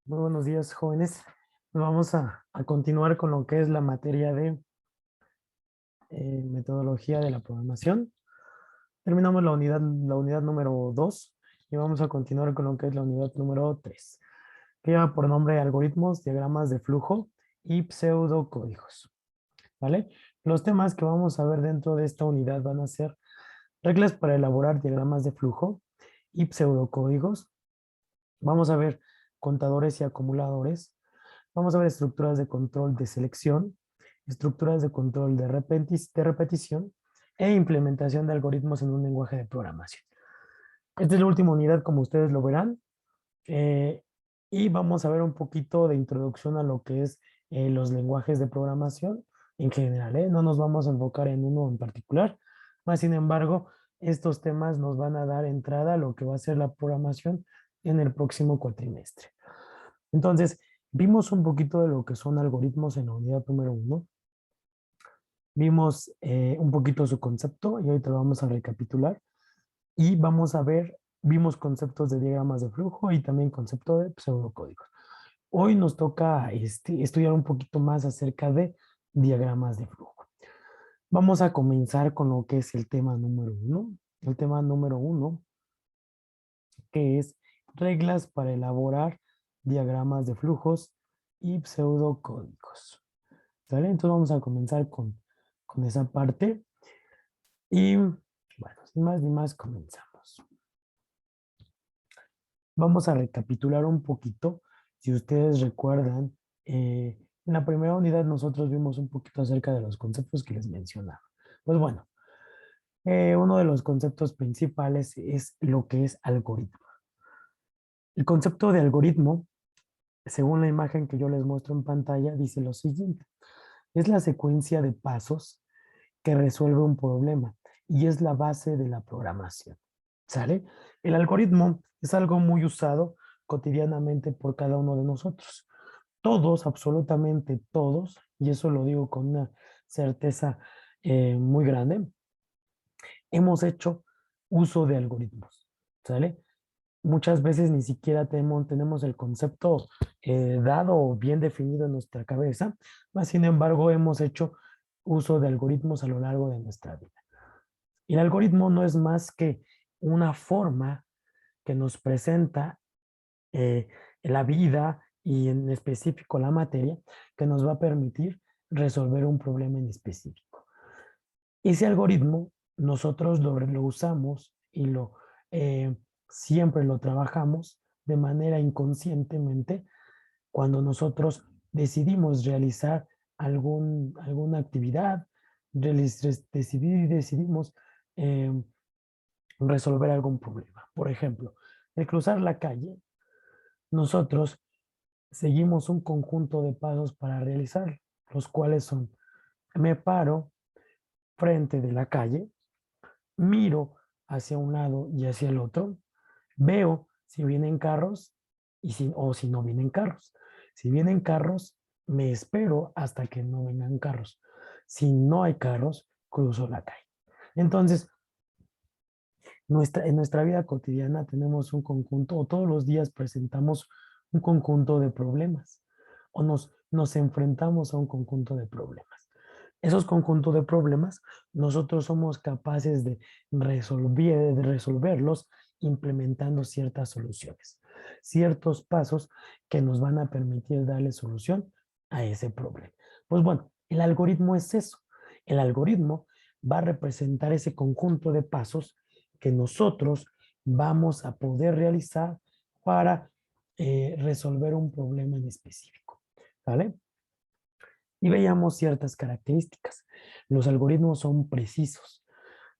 Muy buenos días, jóvenes. Vamos a continuar con lo que es la materia de metodología de la programación. Terminamos la unidad número 2 y vamos a continuar con lo que es la unidad número 3, que lleva por nombre algoritmos, diagramas de flujo y pseudocódigos. ¿Vale? Los temas que vamos a ver dentro de esta unidad van a ser reglas para elaborar diagramas de flujo y pseudocódigos. Vamos a ver contadores y acumuladores. Vamos a ver estructuras de control de selección, estructuras de control de repetición e implementación de algoritmos en un lenguaje de programación. Esta es la última unidad, como ustedes lo verán, eh, y vamos a ver un poquito de introducción a lo que es los lenguajes de programación en general. No nos vamos a enfocar en uno en particular, más sin embargo, estos temas nos van a dar entrada a lo que va a ser la programación en el próximo cuatrimestre. Entonces, vimos un poquito de lo que son algoritmos en la unidad número 1. Vimos un poquito su concepto y ahorita lo vamos a recapitular. Y vamos a ver, vimos conceptos de diagramas de flujo y también concepto de pseudocódigos. Hoy nos toca estudiar un poquito más acerca de diagramas de flujo. Vamos a comenzar con lo que es el tema número 1. El tema número 1, que es reglas para elaborar diagramas de flujos y pseudocódigos. ¿Sale? Entonces vamos a comenzar con esa parte y bueno, sin más ni más comenzamos. Vamos a recapitular un poquito. Si ustedes recuerdan, en la primera unidad nosotros vimos un poquito acerca de los conceptos que les mencionaba. Pues bueno, uno de los conceptos principales es lo que es algoritmo. El concepto de algoritmo, según la imagen que yo les muestro en pantalla, dice lo siguiente. Es la secuencia de pasos que resuelve un problema y es la base de la programación. ¿Sale? El algoritmo es algo muy usado cotidianamente por cada uno de nosotros. Todos, absolutamente todos, y eso lo digo con una certeza muy grande, hemos hecho uso de algoritmos. ¿Sale? Muchas veces ni siquiera tenemos el concepto dado o bien definido en nuestra cabeza, mas sin embargo hemos hecho uso de algoritmos a lo largo de nuestra vida. Y el algoritmo no es más que una forma que nos presenta eh, la vida y en específico la materia que nos va a permitir resolver un problema en específico. Ese algoritmo nosotros lo usamos y eh, siempre lo trabajamos de manera inconscientemente cuando nosotros decidimos realizar alguna actividad, decidimos eh, resolver algún problema. Por ejemplo, el cruzar la calle, nosotros seguimos un conjunto de pasos para realizar, los cuales son, me paro frente de la calle, miro hacia un lado y hacia el otro, veo si vienen carros o si no vienen carros. Si vienen carros, me espero hasta que no vengan carros. Si no hay carros, cruzo la calle. Entonces, en nuestra vida cotidiana tenemos un conjunto, o todos los días presentamos un conjunto de problemas, o nos enfrentamos a un conjunto de problemas. Esos conjuntos de problemas, nosotros somos capaces de resolverlos implementando ciertas soluciones, ciertos pasos que nos van a permitir darle solución a ese problema. Pues bueno, el algoritmo es eso. El algoritmo va a representar ese conjunto de pasos que nosotros vamos a poder realizar para resolver un problema en específico. ¿Vale? Y veíamos ciertas características. Los algoritmos son precisos,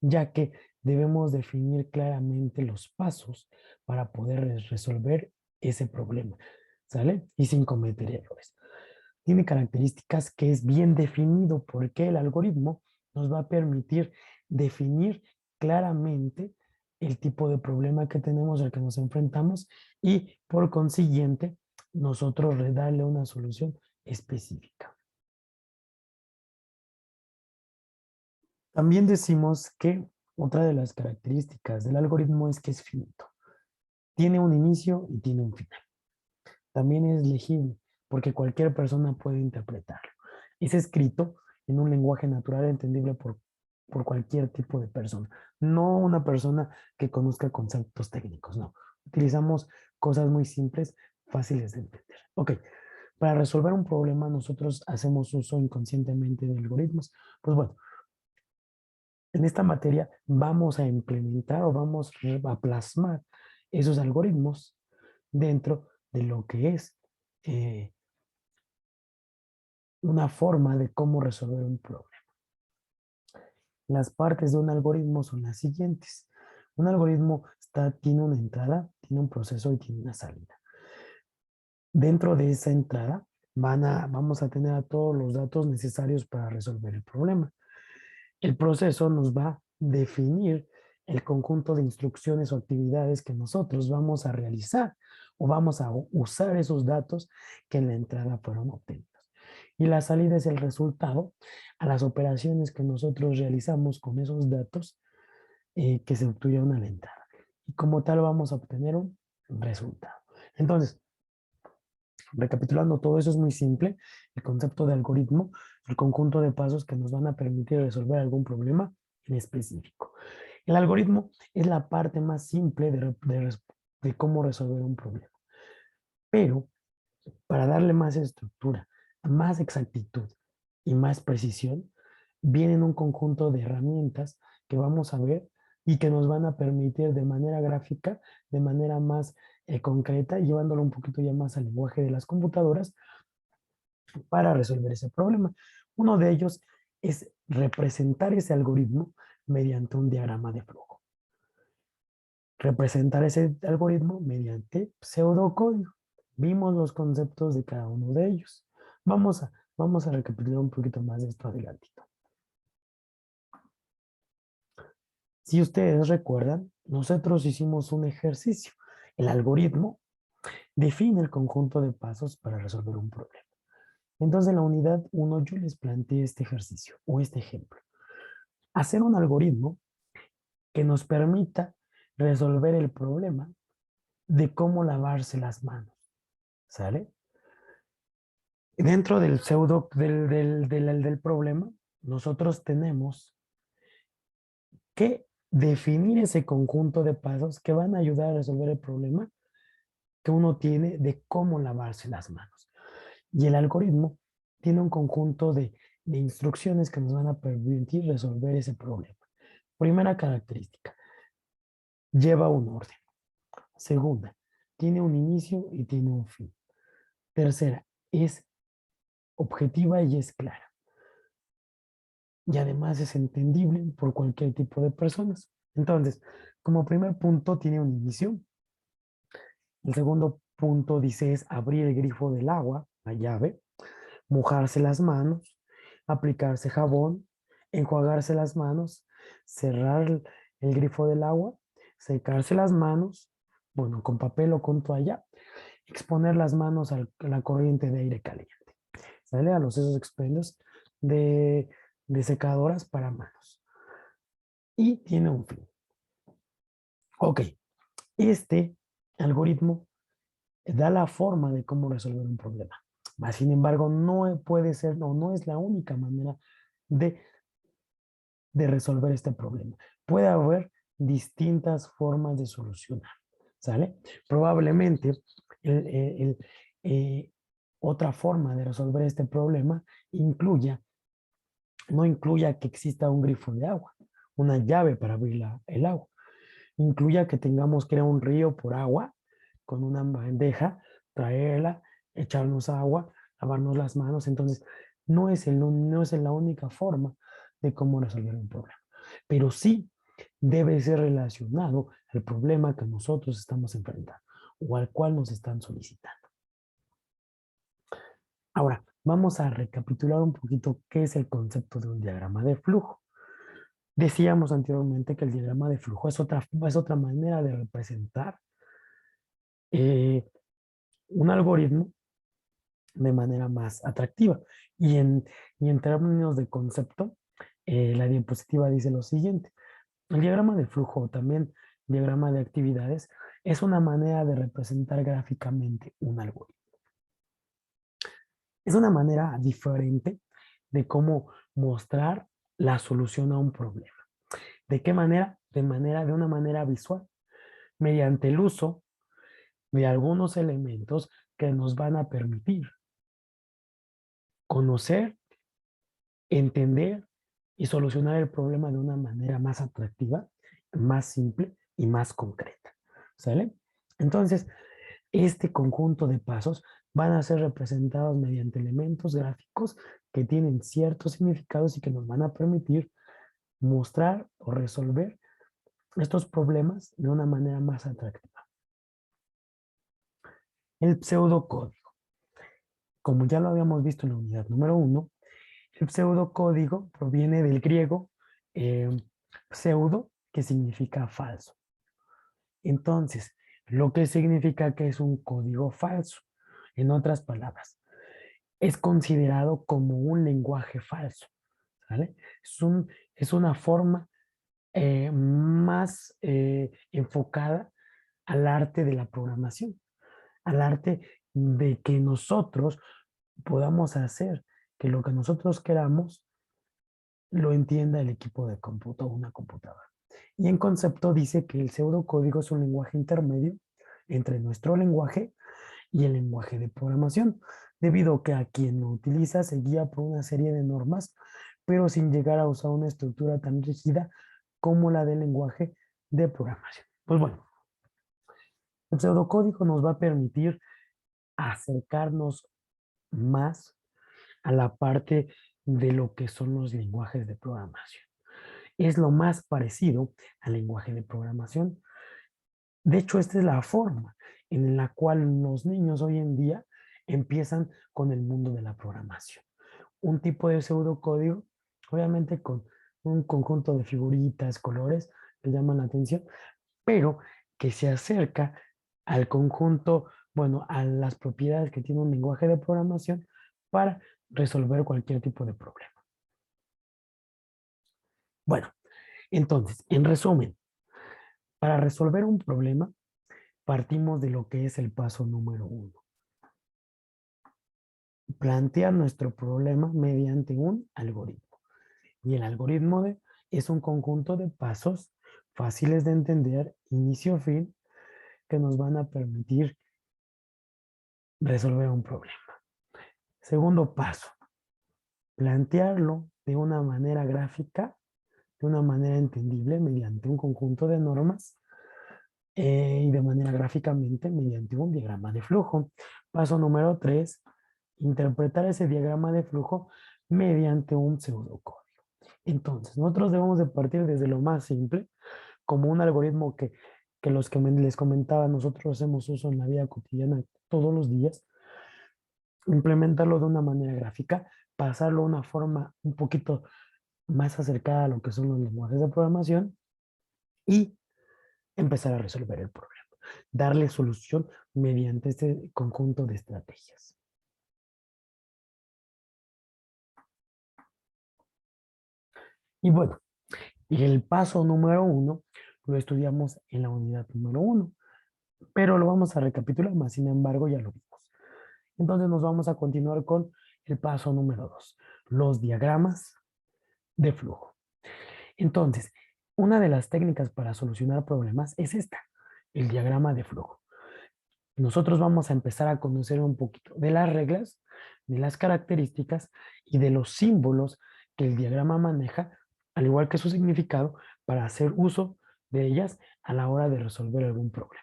ya que debemos definir claramente los pasos para poder resolver ese problema, ¿sale? Y sin cometer errores. Tiene características que es bien definido porque el algoritmo nos va a permitir definir claramente el tipo de problema que tenemos, al que nos enfrentamos y por consiguiente nosotros darle una solución específica. También decimos que otra de las características del algoritmo es que es finito. Tiene un inicio y tiene un final. también es legible porque cualquier persona puede interpretarlo. Es escrito en un lenguaje natural entendible por cualquier tipo de persona, no una persona que conozca conceptos técnicos, no. Utilizamos cosas muy simples, fáciles de entender. Ok, para resolver un problema nosotros hacemos uso inconscientemente de algoritmos. Pues bueno, en esta materia vamos a implementar o vamos a plasmar esos algoritmos dentro de lo que es eh, una forma de cómo resolver un problema. Las partes de un algoritmo son las siguientes. Un algoritmo tiene una entrada, tiene un proceso y tiene una salida. Dentro de esa entrada vamos a tener a todos los datos necesarios para resolver el problema. El proceso nos va a definir el conjunto de instrucciones o actividades que nosotros vamos a realizar o vamos a usar esos datos que en la entrada fueron obtenidos. Y la salida es el resultado a las operaciones que nosotros realizamos con esos datos que se obtuvieron a la entrada. Y como tal vamos a obtener un resultado. Entonces, recapitulando, todo eso es muy simple. El concepto de algoritmo, el conjunto de pasos que nos van a permitir resolver algún problema en específico. El algoritmo es la parte más simple de cómo resolver un problema. Pero para darle más estructura, más exactitud y más precisión, vienen un conjunto de herramientas que vamos a ver y que nos van a permitir de manera gráfica, de manera más concreta, llevándolo un poquito ya más al lenguaje de las computadoras para resolver ese problema. Uno de ellos es representar ese algoritmo mediante un diagrama de flujo. Representar ese algoritmo mediante pseudocódigo. Vimos los conceptos de cada uno de ellos. Vamos a recapitular un poquito más de esto adelantito. Si ustedes recuerdan, nosotros hicimos un ejercicio. El algoritmo define el conjunto de pasos para resolver un problema. Entonces, en la unidad 1 yo les planteé este ejercicio o este ejemplo. Hacer un algoritmo que nos permita resolver el problema de cómo lavarse las manos. ¿Sale? Dentro del pseudo, del problema, nosotros tenemos que definir ese conjunto de pasos que van a ayudar a resolver el problema que uno tiene de cómo lavarse las manos. Y el algoritmo tiene un conjunto de instrucciones que nos van a permitir resolver ese problema. Primera característica, lleva un orden. Segunda, tiene un inicio y tiene un fin. Tercera, es objetiva y es clara. Y además es entendible por cualquier tipo de personas. Entonces, como primer punto tiene un inicio. El segundo punto dice es abrir el grifo del agua, la llave, mojarse las manos, aplicarse jabón, enjuagarse las manos, cerrar el grifo del agua, secarse las manos, bueno, con papel o con toalla, exponer las manos a la corriente de aire caliente. ¿Sale? A los esos expendios de secadoras para manos. Y tiene un fin. Ok, este algoritmo da la forma de cómo resolver un problema. Sin embargo, no puede ser, no es la única manera de, de resolver este problema. Puede haber distintas formas de solucionar, ¿sale? Probablemente eh, otra forma de resolver este problema no incluya que exista un grifo de agua, una llave para abrir el agua. Incluya que tengamos que ir a un río por agua con una bandeja, traerla, echarnos agua, lavarnos las manos. Entonces, no es la única forma de cómo resolver un problema. Pero sí debe ser relacionado al problema que nosotros estamos enfrentando o al cual nos están solicitando. Ahora, vamos a recapitular un poquito qué es el concepto de un diagrama de flujo. Decíamos anteriormente que el diagrama de flujo es otra manera de representar eh, un algoritmo de manera más atractiva. Y en términos de concepto, la diapositiva dice lo siguiente. El diagrama de flujo, también diagrama de actividades, es una manera de representar gráficamente un algoritmo. Es una manera diferente de cómo mostrar la solución a un problema. ¿De qué manera? De una manera visual, mediante el uso de algunos elementos que nos van a permitir conocer, entender y solucionar el problema de una manera más atractiva, más simple y más concreta. ¿Sale? Entonces, este conjunto de pasos van a ser representados mediante elementos gráficos que tienen ciertos significados y que nos van a permitir mostrar o resolver estos problemas de una manera más atractiva. El pseudocódigo. Como ya lo habíamos visto en la unidad número 1, el pseudocódigo proviene del griego eh, pseudo, que significa falso. Entonces, lo que significa que es un código falso. En otras palabras, es considerado como un lenguaje falso. ¿Vale? Es una forma más enfocada al arte de la programación, al arte de que nosotros podamos hacer que lo que nosotros queramos lo entienda el equipo de cómputo o una computadora. Y en concepto dice que el pseudocódigo es un lenguaje intermedio entre nuestro lenguaje y el lenguaje de programación, debido a que a quien lo utiliza se guía por una serie de normas, pero sin llegar a usar una estructura tan rígida como la del lenguaje de programación. Pues bueno, el pseudocódigo nos va a permitir acercarnos más a la parte de lo que son los lenguajes de programación. Es lo más parecido al lenguaje de programación. De hecho, esta es la forma en la cual los niños hoy en día empiezan con el mundo de la programación. Un tipo de pseudocódigo, obviamente con un conjunto de figuritas, colores que llaman la atención, pero que se acerca al conjunto, bueno, a las propiedades que tiene un lenguaje de programación para resolver cualquier tipo de problema. Bueno, entonces, en resumen, para resolver un problema, partimos de lo que es el paso número 1. Plantear nuestro problema mediante un algoritmo. Y el es un conjunto de pasos fáciles de entender, inicio-fin, que nos van a permitir resolver un problema. Segundo paso, plantearlo de una manera gráfica, de una manera entendible mediante un conjunto de normas y de manera gráficamente mediante un diagrama de flujo. Paso número 3, interpretar ese diagrama de flujo mediante un pseudocódigo. Entonces, nosotros debemos de partir desde lo más simple, como un algoritmo que los que les comentaba, nosotros hacemos uso en la vida cotidiana todos los días, implementarlo de una manera gráfica, pasarlo a una forma un poquito más acercada a lo que son los lenguajes de programación y empezar a resolver el problema. Darle solución mediante este conjunto de estrategias. Y bueno, el paso número 1 lo estudiamos en la unidad número 1, pero lo vamos a recapitular más, sin embargo ya lo vimos. Entonces nos vamos a continuar con el paso número 2, los diagramas de flujo. Entonces, una de las técnicas para solucionar problemas es esta, el diagrama de flujo. Nosotros vamos a empezar a conocer un poquito de las reglas, de las características y de los símbolos que el diagrama maneja, al igual que su significado, para hacer uso de ellas a la hora de resolver algún problema.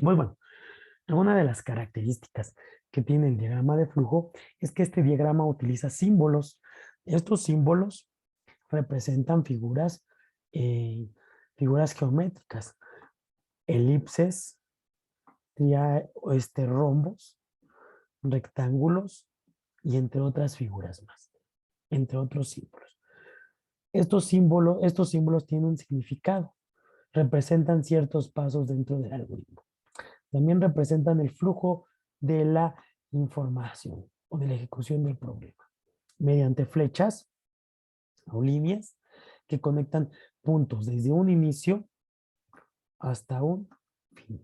Muy bueno, alguna de las características que tiene el diagrama de flujo es que este diagrama utiliza símbolos. Estos símbolos representan figuras geométricas, elipses, rombos, rectángulos y entre otras figuras más, entre otros símbolos. Estos símbolos tienen un significado, representan ciertos pasos dentro del algoritmo. También representan el flujo de la información o de la ejecución del problema mediante flechas o líneas que conectan puntos desde un inicio hasta un fin.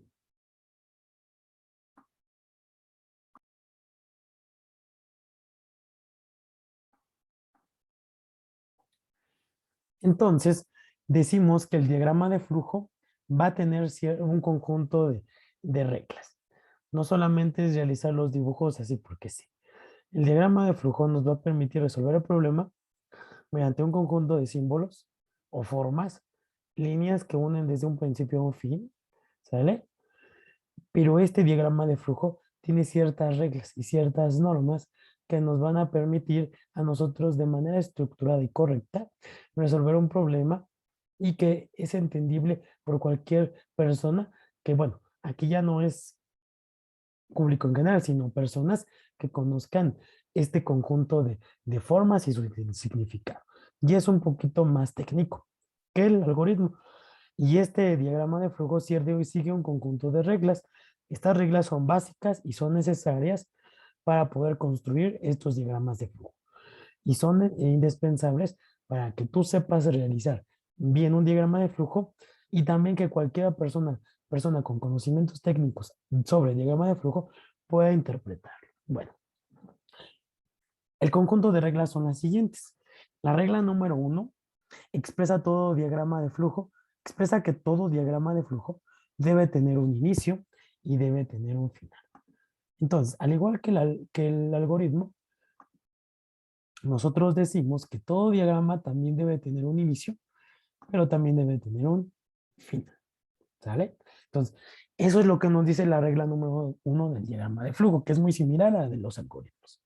Entonces, decimos que el diagrama de flujo va a tener un conjunto de reglas. No solamente es realizar los dibujos así porque sí. El diagrama de flujo nos va a permitir resolver el problema mediante un conjunto de símbolos o formas, líneas que unen desde un principio a un fin, ¿sale? Pero este diagrama de flujo tiene ciertas reglas y ciertas normas que nos van a permitir a nosotros de manera estructurada y correcta resolver un problema y que es entendible por cualquier persona que, bueno, aquí ya no es público en general, sino personas que conozcan este conjunto de formas y su significado. Y es un poquito más técnico que el algoritmo. Y este diagrama de flujo sigue un conjunto de reglas. Estas reglas son básicas y son necesarias para poder construir estos diagramas de flujo. Y son indispensables para que tú sepas realizar bien un diagrama de flujo y también que cualquier persona con conocimientos técnicos sobre diagrama de flujo pueda interpretarlo. Bueno, el conjunto de reglas son las siguientes. La regla número 1 expresa todo diagrama de flujo, expresa que todo diagrama de flujo debe tener un inicio y debe tener un final. Entonces, al igual que el algoritmo, nosotros decimos que todo diagrama también debe tener un inicio, pero también debe tener un final. ¿Sale? Entonces, eso es lo que nos dice la regla número 1 del diagrama de flujo, que es muy similar a la de los algoritmos.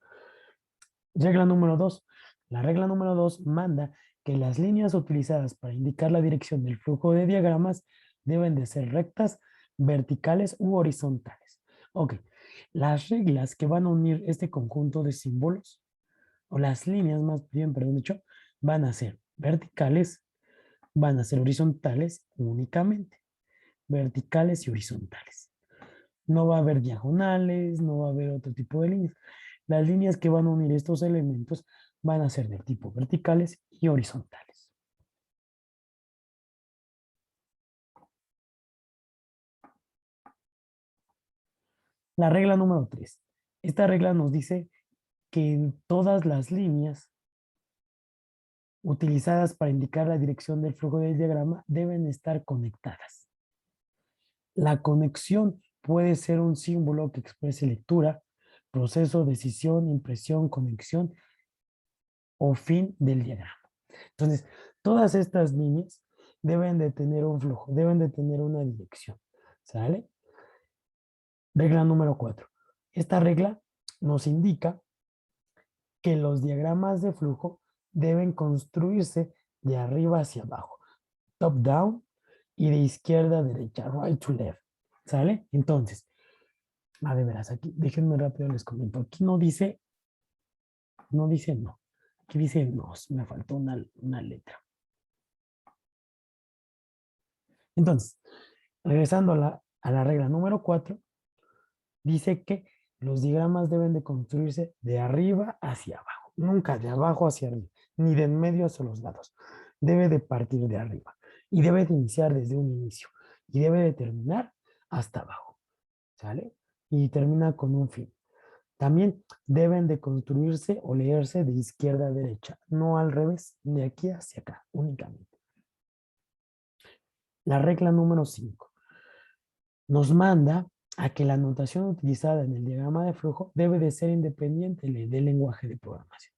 Regla número 2. La regla número 2 manda que las líneas utilizadas para indicar la dirección del flujo de diagramas deben de ser rectas, verticales u horizontales. Ok, las reglas que van a unir este conjunto de símbolos, o las líneas más bien, perdón, dicho, van a ser verticales, van a ser horizontales únicamente, verticales y horizontales. No va a haber diagonales, no va a haber otro tipo de líneas. Las líneas que van a unir estos elementos van a ser de tipo verticales y horizontales. La regla número 3. Esta regla nos dice que todas las líneas utilizadas para indicar la dirección del flujo del diagrama deben estar conectadas. La conexión puede ser un símbolo que exprese lectura, proceso, decisión, impresión, conexión o fin del diagrama. Entonces, todas estas líneas deben de tener un flujo, deben de tener una dirección. ¿Sale? Regla número 4. Esta regla nos indica que los diagramas de flujo deben construirse de arriba hacia abajo, top down y de izquierda a derecha, right to left. ¿Sale? Entonces, a ver, verás, aquí, déjenme rápido les comento. Aquí no dice, no dice no. Aquí dice no, me faltó una letra. Entonces, regresando a la regla número 4, dice que los diagramas deben de construirse de arriba hacia abajo, nunca de abajo hacia arriba, ni de en medio hacia los lados. Debe de partir de arriba y debe de iniciar desde un inicio y debe de terminar hasta abajo, ¿sale? Y termina con un fin. También deben de construirse o leerse de izquierda a derecha, no al revés, de aquí hacia acá únicamente. La regla número 5 nos manda a que la notación utilizada en el diagrama de flujo debe de ser independiente del lenguaje de programación.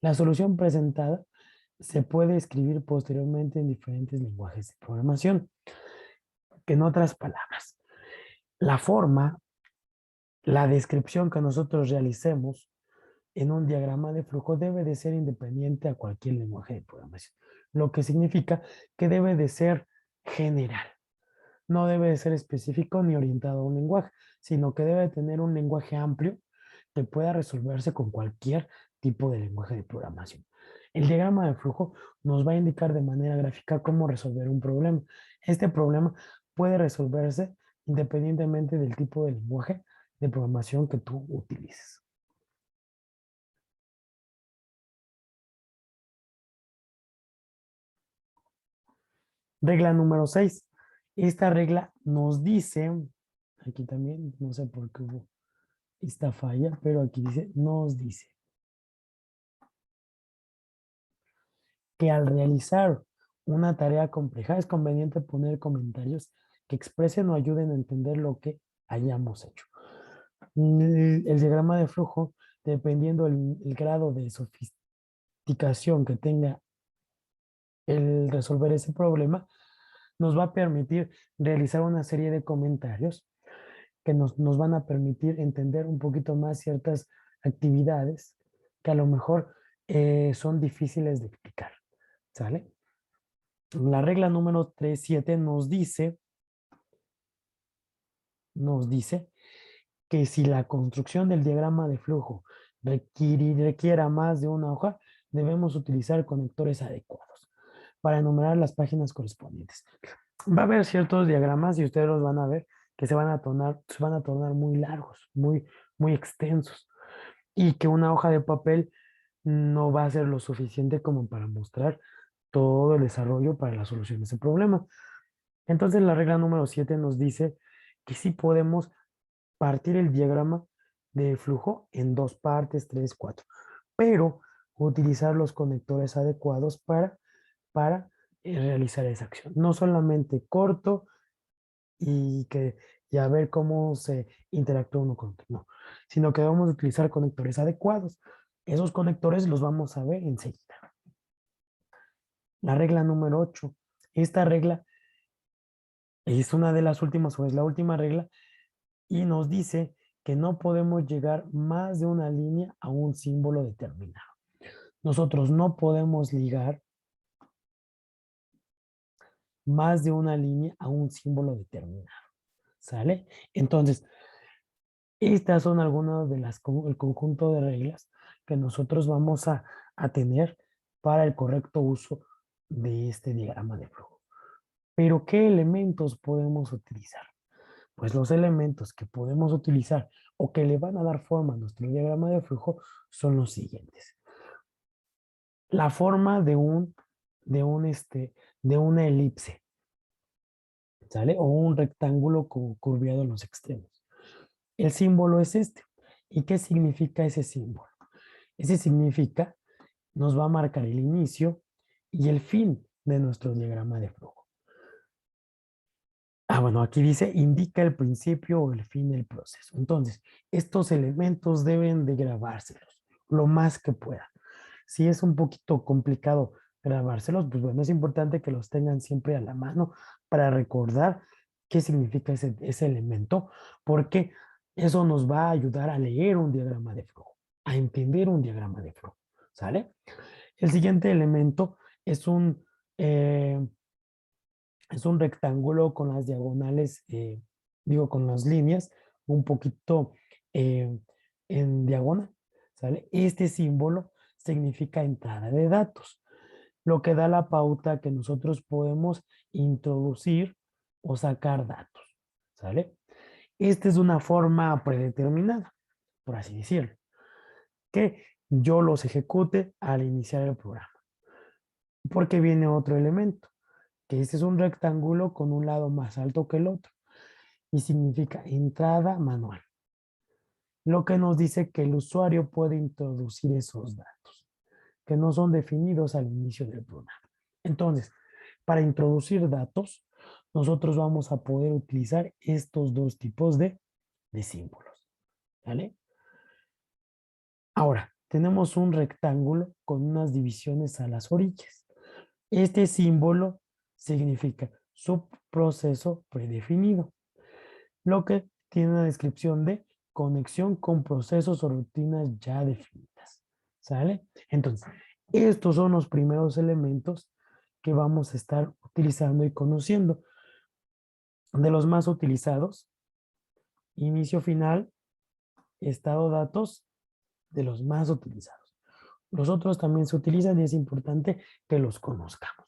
La solución presentada se puede escribir posteriormente en diferentes lenguajes de programación, que en otras palabras, la forma, la descripción que nosotros realicemos en un diagrama de flujo debe de ser independiente a cualquier lenguaje de programación, lo que significa que debe de ser general. No debe de ser específico ni orientado a un lenguaje, sino que debe tener un lenguaje amplio que pueda resolverse con cualquier tipo de lenguaje de programación. El diagrama de flujo nos va a indicar de manera gráfica cómo resolver un problema. Este problema puede resolverse independientemente del tipo de lenguaje de programación que tú utilices. Regla número 6. Esta regla nos dice, aquí también, no sé por qué hubo esta falla, pero aquí dice, nos dice que al realizar una tarea compleja es conveniente poner comentarios que expresen o ayuden a entender lo que hayamos hecho. El diagrama de flujo, dependiendo el grado de sofisticación que tenga el resolver ese problema, nos va a permitir realizar una serie de comentarios que nos van a permitir entender un poquito más ciertas actividades que a lo mejor son difíciles de explicar. ¿Sale? La regla número 3.7 nos dice que si la construcción del diagrama de flujo requiera más de una hoja, debemos utilizar conectores adecuados para enumerar las páginas correspondientes. Va a haber ciertos diagramas y ustedes los van a ver que se van a tornar muy largos, muy extensos, y que una hoja de papel no va a ser lo suficiente como para mostrar todo el desarrollo para la solución de ese problema. Entonces la regla número 7 nos dice que sí podemos partir el diagrama de flujo en dos partes, tres, cuatro, pero utilizar los conectores adecuados para realizar esa acción. No solamente corto y a ver cómo se interactúa uno con otro, no, sino que vamos a utilizar conectores adecuados. Esos conectores los vamos a ver enseguida. La regla número 8. Esta regla es una de las últimas, o es la última regla, y nos dice que no podemos llegar más de una línea a un símbolo determinado. Nosotros no podemos ligar más de una línea a un símbolo determinado. ¿Sale? Entonces, estas son algunas de el conjunto de reglas que nosotros vamos a tener para el correcto uso de este diagrama de flujo. Pero, ¿qué elementos podemos utilizar? Pues los elementos que podemos utilizar o que le van a dar forma a nuestro diagrama de flujo son los siguientes. La forma de una elipse, ¿sale? O un rectángulo curviado en los extremos. El símbolo es este. ¿Y qué significa ese símbolo? Ese significa, nos va a marcar el inicio y el fin de nuestro diagrama de flujo. Bueno, aquí dice, indica el principio o el fin del proceso. Entonces, estos elementos deben de grabárselos lo más que puedan. Si es un poquito complicado grabárselos, pues bueno, es importante que los tengan siempre a la mano para recordar qué significa ese elemento, porque eso nos va a ayudar a leer un diagrama de flujo, a entender un diagrama de flujo, ¿sale? El siguiente elemento es eh, es un rectángulo con las diagonales, con las líneas un poquito eh, en diagonal, ¿sale? Este símbolo significa entrada de datos, lo que da la pauta que nosotros podemos introducir o sacar datos, ¿sale? Esta es una forma predeterminada, por así decirlo, que yo los ejecute al iniciar el programa. Porque viene otro elemento, que este es un rectángulo con un lado más alto que el otro y significa entrada manual, lo que nos dice que el usuario puede introducir esos datos que no son definidos al inicio del programa. Entonces, para introducir datos, nosotros vamos a poder utilizar estos dos tipos de símbolos, ¿vale? Ahora, tenemos un rectángulo con unas divisiones a las orillas. Este símbolo significa subproceso predefinido, lo que tiene una descripción de conexión con procesos o rutinas ya definidas. ¿Sale? Entonces, estos son los primeros elementos que vamos a estar utilizando y conociendo. De los más utilizados, inicio final, estado datos, de los más utilizados. Los otros también se utilizan y es importante que los conozcamos.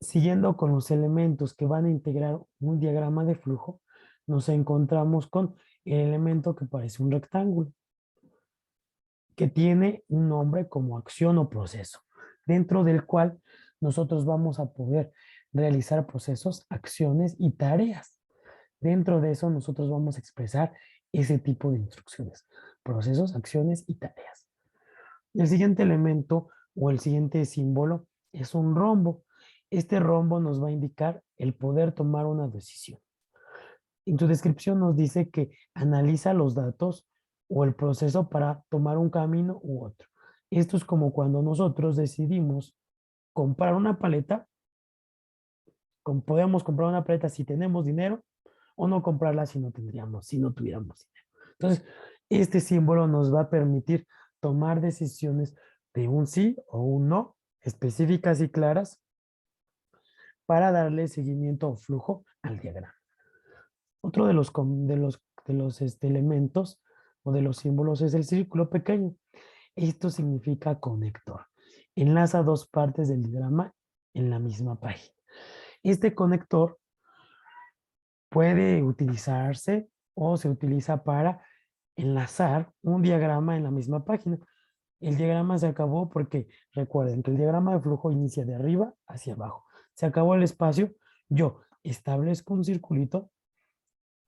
Siguiendo con los elementos que van a integrar un diagrama de flujo, nos encontramos con el elemento que parece un rectángulo, que tiene un nombre como acción o proceso, dentro del cual nosotros vamos a poder realizar procesos, acciones y tareas. Dentro de eso nosotros vamos a expresar ese tipo de instrucciones. procesos, acciones y tareas. El siguiente elemento o el siguiente símbolo es un rombo. Este rombo nos va a indicar el poder tomar una decisión. En su descripción nos dice que analiza los datos o el proceso para tomar un camino u otro. Esto es como cuando nosotros decidimos comprar una paleta, podemos comprar una paleta si tenemos dinero o no comprarla si no tendríamos, si no tuviéramos dinero. Entonces, este símbolo nos va a permitir tomar decisiones de un sí o un no, específicas y claras, para darle seguimiento o flujo al diagrama. Otro de los elementos o de los símbolos es el círculo pequeño. Esto significa conector. Enlaza dos partes del diagrama en la misma página. Este conector puede utilizarse o se utiliza para enlazar un diagrama en la misma página. El diagrama se acabó porque recuerden que el diagrama de flujo inicia de arriba hacia abajo. Se acabó el espacio, yo establezco un circulito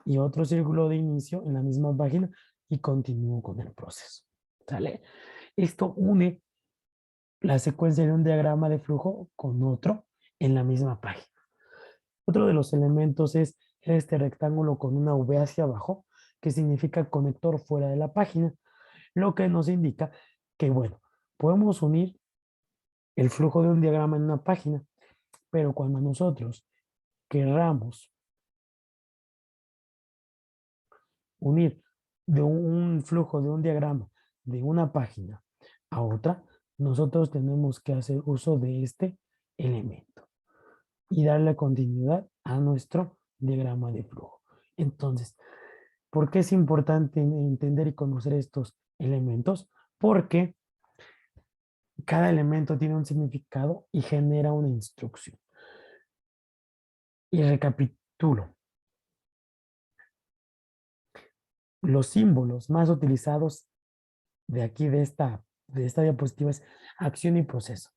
y otro círculo de inicio en la misma página y continúo con el proceso. ¿Sale? Esto une la secuencia de un diagrama de flujo con otro en la misma página. Otro de los elementos es este rectángulo con una V hacia abajo, que significa conector fuera de la página, lo que nos indica que, bueno, podemos unir el flujo de un diagrama en una página, pero cuando nosotros querramos unir de un flujo de un diagrama de una página a otra, nosotros tenemos que hacer uso de este elemento y darle continuidad a nuestro diagrama de flujo. Entonces, ¿por qué es importante entender y conocer estos elementos? Porque cada elemento tiene un significado y genera una instrucción. Y recapitulo. Los símbolos más utilizados de aquí, de esta diapositiva, es acción y proceso.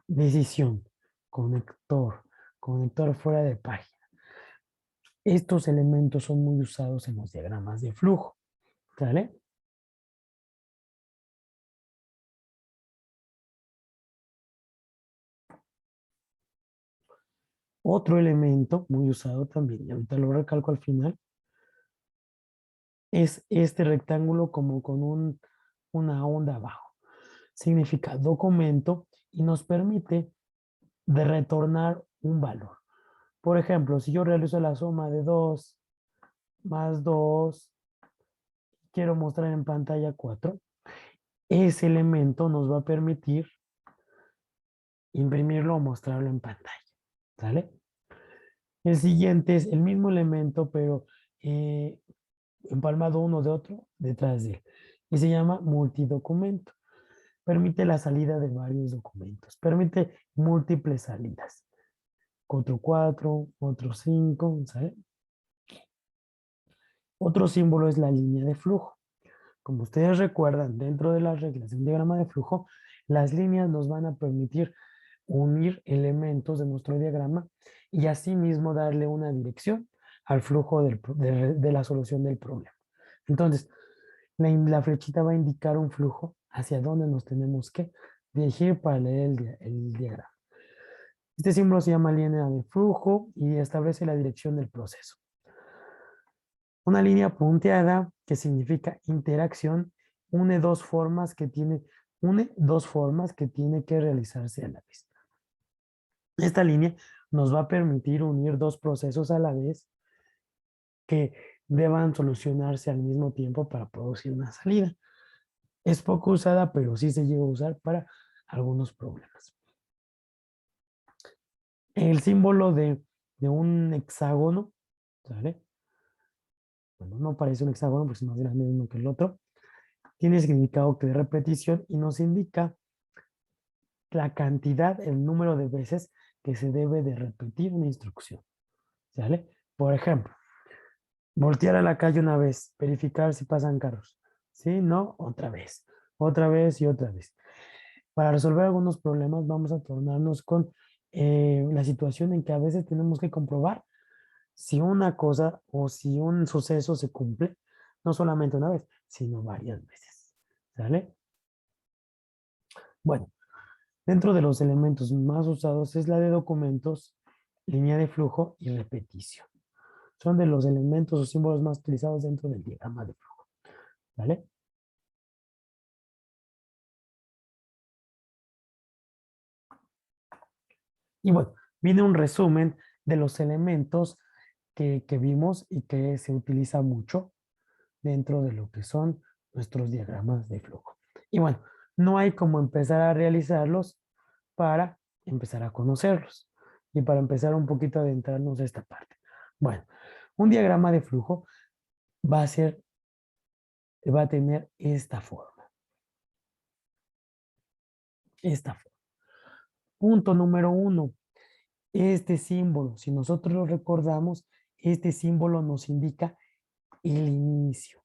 Decisión, conector, conector fuera de página. Estos elementos son muy usados en los diagramas de flujo. ¿Sale? Otro elemento muy usado también, y ahorita lo recalco al final, es este rectángulo como con una onda abajo. Significa documento y nos permite de retornar un valor. Por ejemplo, si yo realizo la suma de 2 más 2, quiero mostrar en pantalla 4, ese elemento nos va a permitir imprimirlo o mostrarlo en pantalla. ¿Sale? El siguiente es el mismo elemento, pero empalmado uno de otro detrás de él. Y se llama multidocumento. Permite la salida de varios documentos. Permite múltiples salidas. Otro 4, otro 5, ¿sale? Otro símbolo es la línea de flujo. Como ustedes recuerdan, dentro de las reglas de un diagrama de flujo, las líneas nos van a permitir unir elementos de nuestro diagrama y asimismo darle una dirección al flujo de la solución del problema. Entonces, la flechita va a indicar un flujo hacia dónde nos tenemos que dirigir para leer el diagrama. Este símbolo se llama línea de flujo y establece la dirección del proceso. Una línea punteada, que significa interacción, une dos formas que tiene que realizarse a la vez. Esta línea nos va a permitir unir dos procesos a la vez que deban solucionarse al mismo tiempo para producir una salida. Es poco usada, pero sí se llega a usar para algunos problemas. El símbolo de un hexágono, ¿sale? Bueno, no parece un hexágono porque es más grande uno que el otro. Tiene significado que de repetición y nos indica la cantidad, el número de veces que se debe de repetir una instrucción. ¿Sale? Por ejemplo, voltear a la calle una vez, verificar si pasan carros. ¿Sí? No, otra vez y otra vez. Para resolver algunos problemas vamos a tornarnos con la situación en que a veces tenemos que comprobar si una cosa o si un suceso se cumple, no solamente una vez, sino varias veces. ¿Sale? Bueno, dentro de los elementos más usados es la de documentos, línea de flujo y repetición. Son de los elementos o símbolos más utilizados dentro del diagrama de flujo. ¿Vale? Y bueno, viene un resumen de los elementos que vimos y que se utiliza mucho dentro de lo que son nuestros diagramas de flujo. Y bueno, no hay como empezar a realizarlos para empezar a conocerlos y para empezar un poquito a adentrarnos a esta parte. Bueno, un diagrama de flujo va a ser, va a tener esta forma. Esta forma. Punto número 1. Este símbolo, si nosotros lo recordamos, este símbolo nos indica el inicio.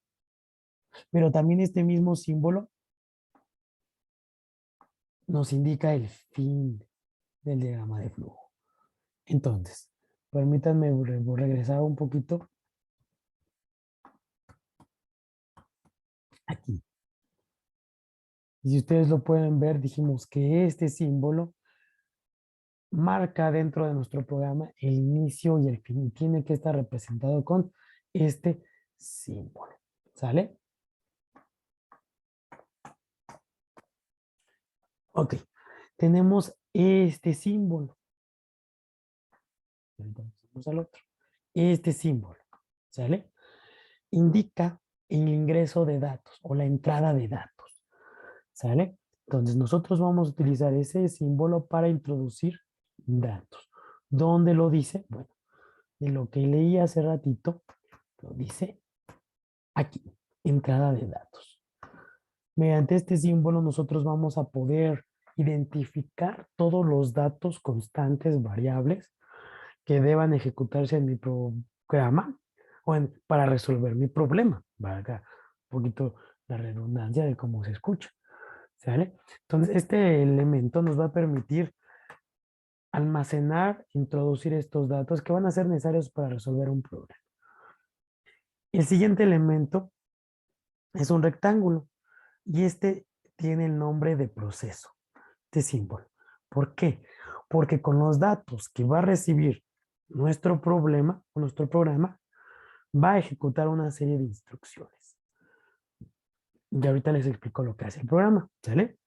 Pero también este mismo símbolo nos indica el fin del diagrama de flujo. Entonces, permítanme regresar un poquito aquí. Y si ustedes lo pueden ver, dijimos que este símbolo marca dentro de nuestro programa el inicio y el fin. Y tiene que estar representado con este símbolo. ¿Sale? Ok. Tenemos este símbolo. Ahorita pasamos al otro. Este símbolo. ¿Sale? Indica el ingreso de datos o la entrada de datos. ¿Sale? Entonces nosotros vamos a utilizar ese símbolo para introducir datos. ¿Dónde lo dice? Bueno, de lo que leí hace ratito, lo dice aquí, entrada de datos. Mediante este símbolo nosotros vamos a poder identificar todos los datos constantes, variables, que deban ejecutarse en mi programa para resolver mi problema. Valga un poquito la redundancia de cómo se escucha. ¿Sale? Entonces, este elemento nos va a permitir almacenar, introducir estos datos que van a ser necesarios para resolver un problema. El siguiente elemento es un rectángulo y este tiene el nombre de proceso, este símbolo. ¿Por qué? Porque con los datos que va a recibir nuestro problema, nuestro programa, va a ejecutar una serie de instrucciones. Y ahorita les explico lo que hace el programa, ¿sale?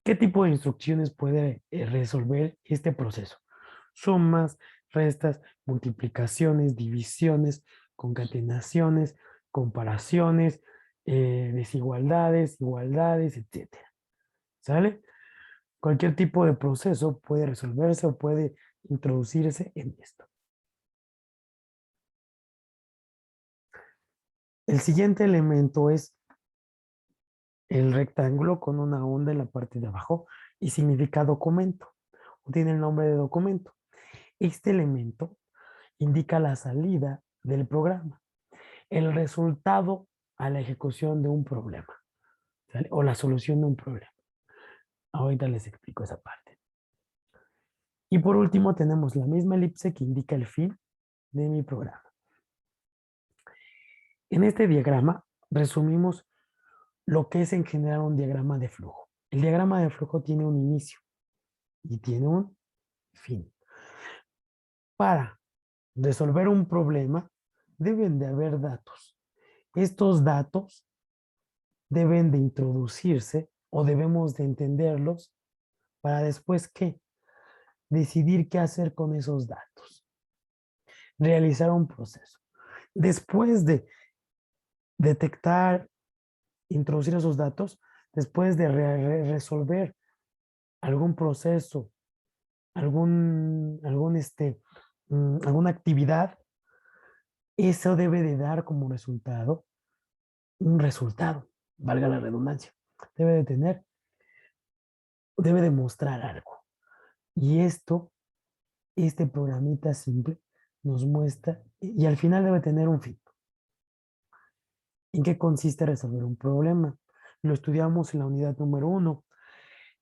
¿Qué tipo de instrucciones puede resolver este proceso? Sumas, restas, multiplicaciones, divisiones, concatenaciones, comparaciones, desigualdades, igualdades, etcétera. ¿Sale? Cualquier tipo de proceso puede resolverse o puede introducirse en esto. El siguiente elemento es el rectángulo con una onda en la parte de abajo y significa documento, o tiene el nombre de documento. Este elemento indica la salida del programa, el resultado a la ejecución de un problema, ¿sale? O la solución de un problema. Ahorita les explico esa parte. Y por último tenemos la misma elipse que indica el fin de mi programa. En este diagrama resumimos lo que es en general un diagrama de flujo. El diagrama de flujo tiene un inicio y tiene un fin. Para resolver un problema deben de haber datos. Estos datos deben de introducirse o debemos de entenderlos para después ¿qué? Decidir qué hacer con esos datos. Realizar un proceso. Después de detectar, introducir esos datos, después de resolver algún proceso, alguna actividad, eso debe de dar como resultado un resultado, valga la redundancia. Debe de tener, debe de mostrar algo. Y este programita simple nos muestra, y al final debe tener un fin. ¿En qué consiste resolver un problema? Lo estudiamos en la unidad número 1.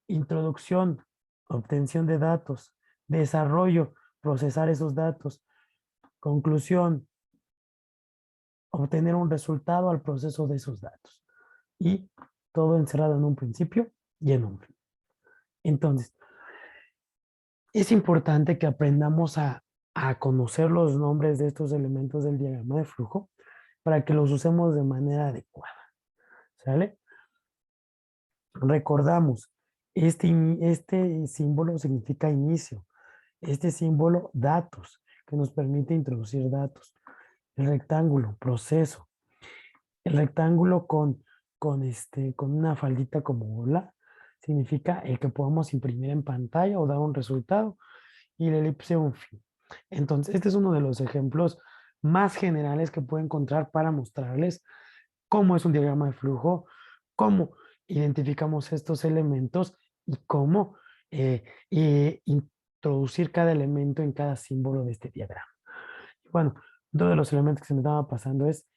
Introducción, obtención de datos, desarrollo, procesar esos datos, conclusión, obtener un resultado al proceso de esos datos. Y todo encerrado en un principio y en un fin. Entonces, es importante que aprendamos a conocer los nombres de estos elementos del diagrama de flujo para que los usemos de manera adecuada. ¿Sale? Recordamos, este símbolo significa inicio. Este símbolo, datos, que nos permite introducir datos. El rectángulo, proceso. El rectángulo con una faldita como bola, significa el que podemos imprimir en pantalla o dar un resultado. Y el elipse un fin. Entonces, este es uno de los ejemplos más generales que puedo encontrar para mostrarles cómo es un diagrama de flujo, cómo identificamos estos elementos y cómo introducir cada elemento en cada símbolo de este diagrama. Bueno, uno de los elementos que se me estaba pasando es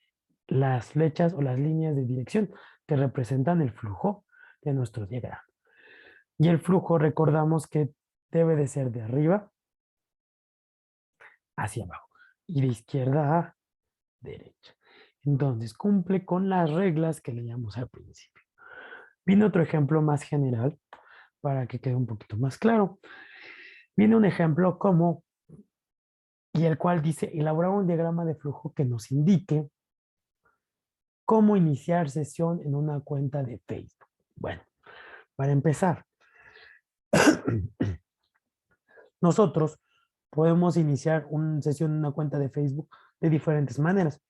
las flechas o las líneas de dirección que representan el flujo de nuestro diagrama. Y el flujo, recordamos que debe de ser de arriba hacia abajo y de izquierda a derecha. Entonces, cumple con las reglas que leíamos al principio. Viene otro ejemplo más general para que quede un poquito más claro. Viene un ejemplo como, y el cual dice, elaborar un diagrama de flujo que nos indique cómo iniciar sesión en una cuenta de Facebook. Bueno, para empezar, nosotros podemos iniciar una sesión en una cuenta de Facebook de diferentes maneras.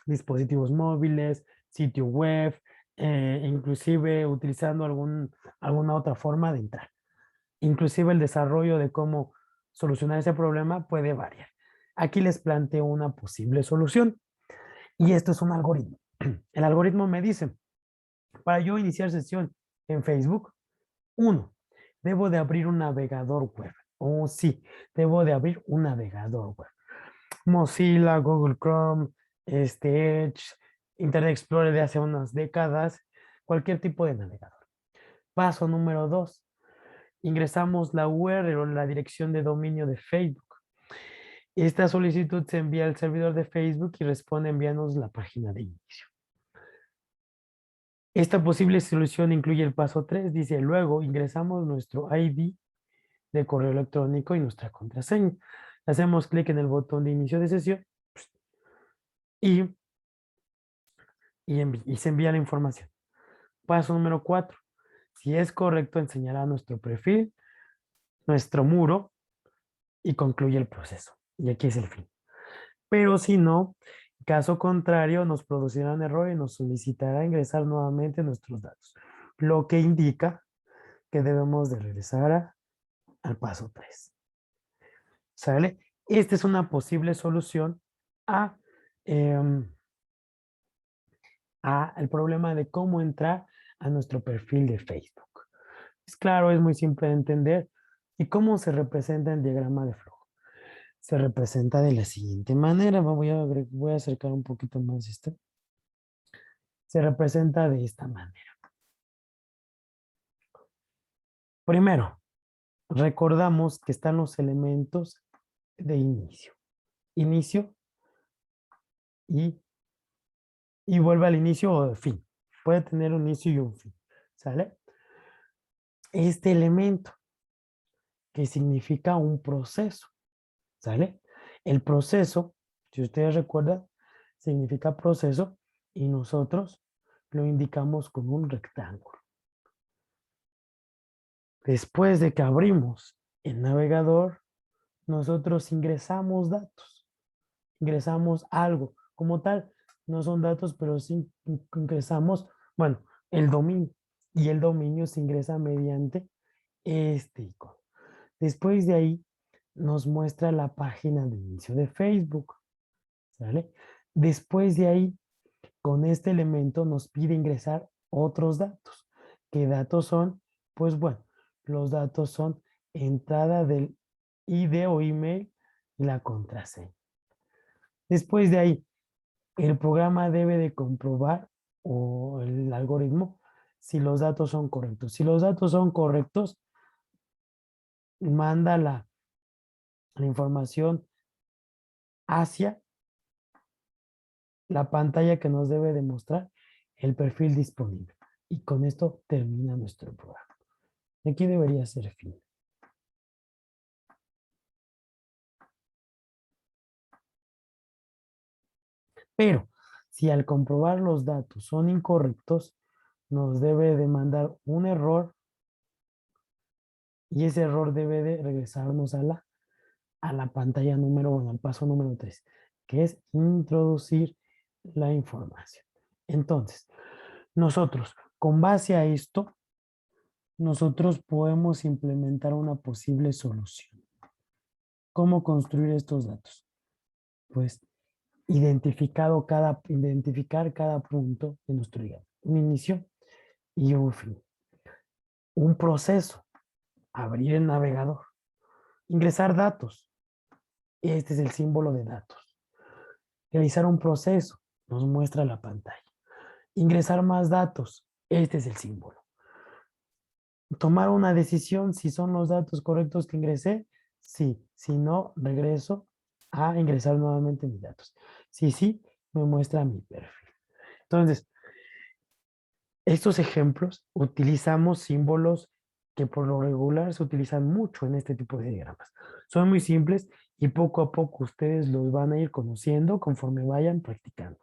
Dispositivos móviles, sitio web, inclusive utilizando alguna otra forma de entrar. Inclusive el desarrollo de cómo solucionar ese problema puede variar. Aquí les planteo una posible solución y esto es un algoritmo. El algoritmo me dice, para yo iniciar sesión en Facebook, uno, debo de abrir un navegador web. Oh, sí, debo de abrir un navegador web. Mozilla, Google Chrome, Edge, Internet Explorer de hace unas décadas, cualquier tipo de navegador. Paso número 2. Ingresamos la URL o la dirección de dominio de Facebook. Esta solicitud se envía al servidor de Facebook y responde enviándonos la página de inicio. Esta posible solución incluye el paso 3. Dice, luego ingresamos nuestro ID de correo electrónico y nuestra contraseña. Hacemos clic en el botón de inicio de sesión y, y se envía la información. Paso número 4. Si es correcto, enseñará nuestro perfil, nuestro muro y concluye el proceso. Y aquí es el fin. Pero si no, caso contrario, nos producirá un error y nos solicitará ingresar nuevamente nuestros datos, lo que indica que debemos de regresar al paso 3. ¿Sale? Esta es una posible solución a, el problema de cómo entrar a nuestro perfil de Facebook. Es claro, es muy simple de entender. ¿Y cómo se representa el diagrama de flujo? Se representa de la siguiente manera. Voy a acercar un poquito más esto. Se representa de esta manera. Primero, recordamos que están los elementos de inicio. Inicio y vuelve al inicio o fin. Puede tener un inicio y un fin. ¿Sale? Este elemento que significa un proceso. ¿Sale? El proceso, si ustedes recuerdan, significa proceso y nosotros lo indicamos con un rectángulo. Después de que abrimos el navegador, nosotros ingresamos datos, ingresamos algo. Como tal, no son datos, pero sí ingresamos, bueno, el dominio. Y el dominio se ingresa mediante este icono. Después de ahí, nos muestra la página de inicio de Facebook. ¿Sale? Después de ahí, con este elemento nos pide ingresar otros datos. ¿Qué datos son? Pues bueno, los datos son entrada del ID o email y la contraseña. Después de ahí, el programa debe de comprobar o el algoritmo si los datos son correctos. Si los datos son correctos, manda la información hacia la pantalla que nos debe demostrar el perfil disponible. Y con esto termina nuestro programa. Aquí debería ser fin. Pero si al comprobar los datos son incorrectos, nos debe de mandar un error y ese error debe de regresarnos a la pantalla número 1, al paso número 3, que es introducir la información. Entonces, nosotros, con base a esto, nosotros podemos implementar una posible solución. ¿Cómo construir estos datos? Pues identificar cada punto de nuestro diagrama. Un inicio y un fin. Un proceso, abrir el navegador. Ingresar datos. Este es el símbolo de datos. Realizar un proceso, nos muestra la pantalla. Ingresar más datos, este es el símbolo. Tomar una decisión si son los datos correctos que ingresé, sí. Si no, regreso a ingresar nuevamente mis datos. Si sí, me muestra mi perfil. Entonces, estos ejemplos utilizamos símbolos que por lo regular se utilizan mucho en este tipo de diagramas. Son muy simples y poco a poco ustedes los van a ir conociendo conforme vayan practicando.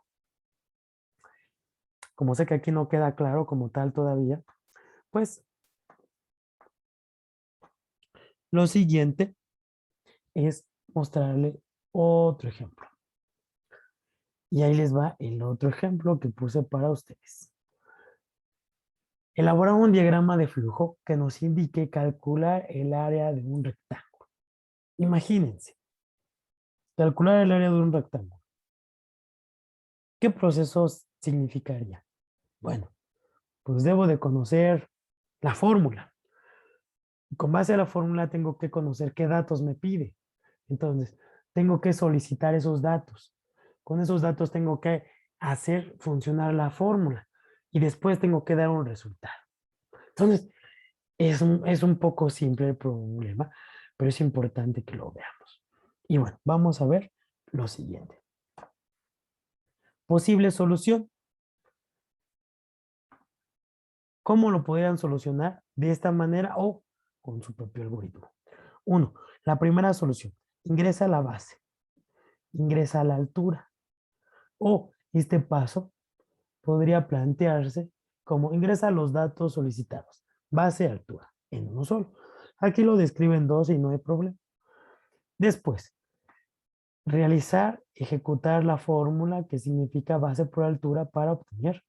Como sé que aquí no queda claro como tal todavía, pues lo siguiente es mostrarle otro ejemplo. Y ahí les va el otro ejemplo que puse para ustedes. Elaborar un diagrama de flujo que nos indique calcular el área de un rectángulo. Imagínense, calcular el área de un rectángulo. ¿Qué procesos significaría? Bueno, pues debo de conocer la fórmula. Con base a la fórmula tengo que conocer qué datos me pide. Entonces, tengo que solicitar esos datos. Con esos datos tengo que hacer funcionar la fórmula y después tengo que dar un resultado. Entonces, es un poco simple el problema, pero es importante que lo veamos. Y bueno, vamos a ver lo siguiente. Posible solución. ¿Cómo lo podrían solucionar? De esta manera o con su propio algoritmo. Uno, la primera solución. Ingresa a la base. Ingresa a la altura. O este paso podría plantearse como ingresa los datos solicitados. Base, altura, en uno solo. Aquí lo describen dos y no hay problema. Después, ejecutar la fórmula que significa base por altura para obtener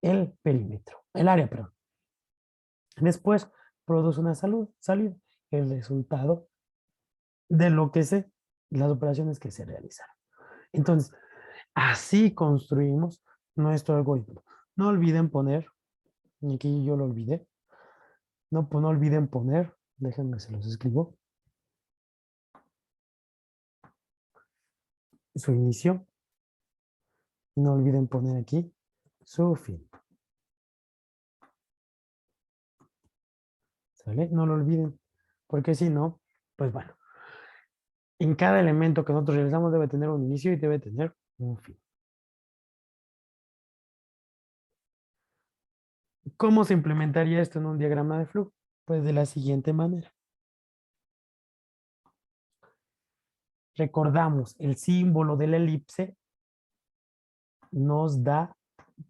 el perímetro, el área, perdón. Después, produce una salida, el resultado de lo que las operaciones que se realizaron. Entonces, así construimos nuestro algoritmo. No olviden poner, y aquí yo lo olvidé, no olviden poner, déjenme se los escribo, su inicio, y no olviden poner aquí su fin. ¿Sale? No lo olviden, porque si no, pues bueno, en cada elemento que nosotros realizamos debe tener un inicio y debe tener un fin. ¿Cómo se implementaría esto en un diagrama de flujo? Pues de la siguiente manera. Recordamos, el símbolo de la elipse nos da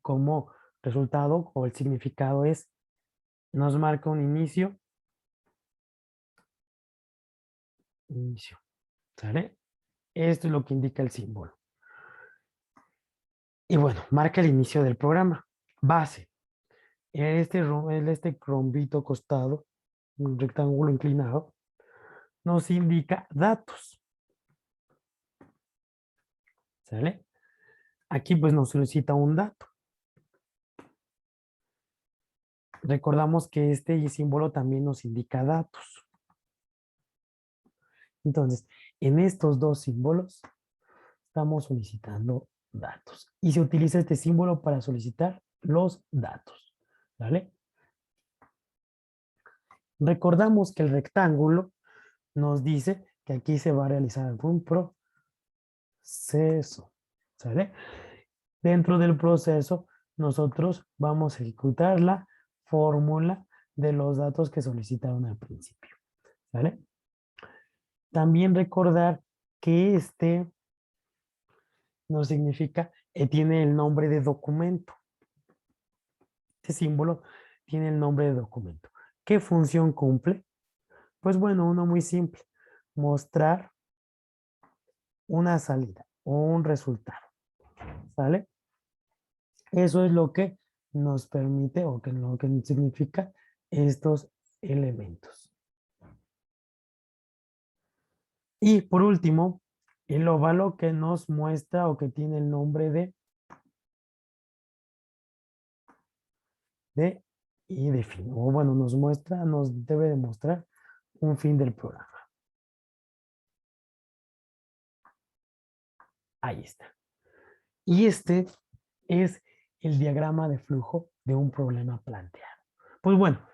como resultado o el significado es, nos marca un inicio, ¿sale? Esto es lo que indica el símbolo. Y bueno, marca el inicio del programa. Base. Este rombito costado, un rectángulo inclinado, nos indica datos. ¿Sale? Aquí pues nos solicita un dato. Recordamos que este símbolo también nos indica datos. Entonces, en estos dos símbolos estamos solicitando datos. Y se utiliza este símbolo para solicitar los datos. ¿Vale? Recordamos que el rectángulo nos dice que aquí se va a realizar algún proceso. proceso. ¿Sale? Dentro del proceso, nosotros vamos a ejecutar la fórmula de los datos que solicitaron al principio. ¿Vale? También recordar que este no significa, tiene el nombre de documento. Este símbolo tiene el nombre de documento. ¿Qué función cumple? Pues bueno, uno muy simple. Mostrar una salida o un resultado. ¿Sale? Eso es lo que nos permite o que lo que significa estos elementos. Y por último, el óvalo que nos muestra o que tiene el nombre de y de fin. O bueno, nos muestra, nos debe demostrar un fin del programa. Ahí está. Y este es el diagrama de flujo de un problema planteado. Pues bueno,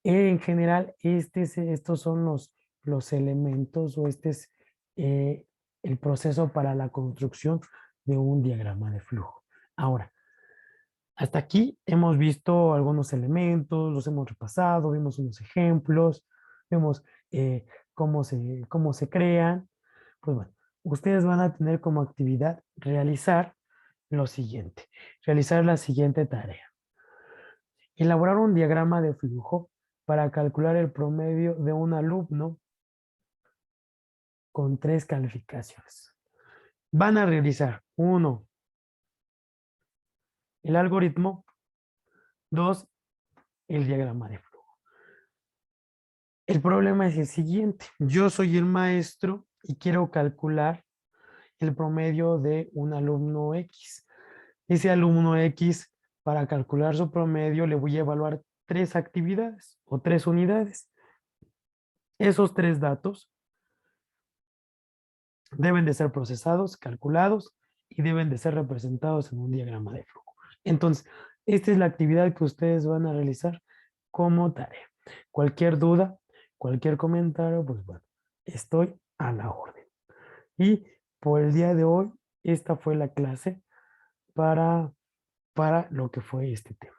en general, estos son los elementos o este es el proceso para la construcción de un diagrama de flujo. Ahora, hasta aquí hemos visto algunos elementos, los hemos repasado, vimos unos ejemplos, vemos cómo se crean. Pues bueno, ustedes van a tener como actividad realizar lo siguiente, realizar la siguiente tarea. Elaborar un diagrama de flujo para calcular el promedio de un alumno con 3 calificaciones. Van a realizar, 1, el algoritmo, 2, el diagrama de flujo. El problema es el siguiente. Yo soy el maestro y quiero calcular el promedio de un alumno X. Ese alumno X, para calcular su promedio, le voy a evaluar 3 actividades o 3 unidades. Esos 3 datos deben de ser procesados, calculados y deben de ser representados en un diagrama de flujo. Entonces, esta es la actividad que ustedes van a realizar como tarea. Cualquier duda, cualquier comentario, pues bueno, estoy a la orden. Y por el día de hoy, esta fue la clase para lo que fue este tema.